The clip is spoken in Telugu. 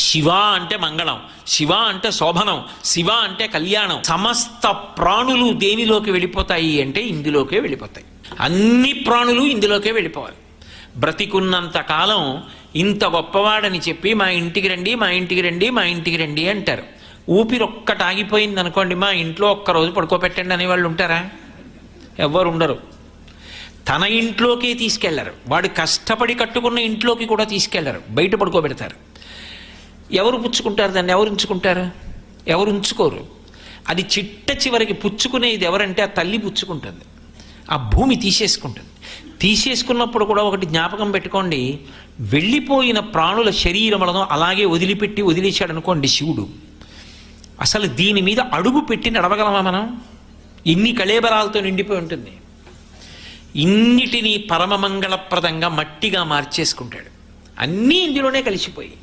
శివ అంటే మంగళం, శివ అంటే శోభనం, శివ అంటే కళ్యాణం. సమస్త ప్రాణులు దేనిలోకి వెళ్ళిపోతాయి అంటే ఇందులోకే వెళ్ళిపోతాయి. అన్ని ప్రాణులు ఇందులోకే వెళ్ళిపోవాలి. బ్రతికున్నంత కాలం ఇంత గొప్పవాడని చెప్పి మా ఇంటికి రండి, మా ఇంటికి రండి, మా ఇంటికి రండి అంటారు. ఊపిరి ఒక్కటి ఆగిపోయింది అనుకోండి, మా ఇంట్లో ఒక్కరోజు పడుకోబెట్టండి అనేవాళ్ళు ఉంటారా? ఎవ్వరు ఉండరు. తన ఇంట్లోకి తీసుకెళ్లరు, వాడు కష్టపడి కట్టుకున్న ఇంట్లోకి కూడా తీసుకెళ్లరు, బయట పడుకోబెడతారు. ఎవరు పుచ్చుకుంటారు దాన్ని? ఎవరు ఉంచుకుంటారు? ఎవరు ఉంచుకోరు. అది చిట్ట చివరికి పుచ్చుకునేది ఎవరంటే ఆ తల్లి పుచ్చుకుంటుంది, ఆ భూమి తీసేసుకుంటుంది. తీసేసుకున్నప్పుడు కూడా ఒకటి జ్ఞాపకం పెట్టుకోండి, వెళ్ళిపోయిన ప్రాణుల శరీరములను అలాగే వదిలేశాడు అనుకోండి శివుడు, అసలు దీని మీద అడుగు పెట్టి నడవగలమా మనం? ఇన్ని కళేబరాలతో నిండిపోయి ఉంటుంది. ఇన్నిటినీ పరమమంగళప్రదంగా మట్టిగా మార్చేసుకుంటాడు. అన్నీ ఇందులోనే కలిసిపోయి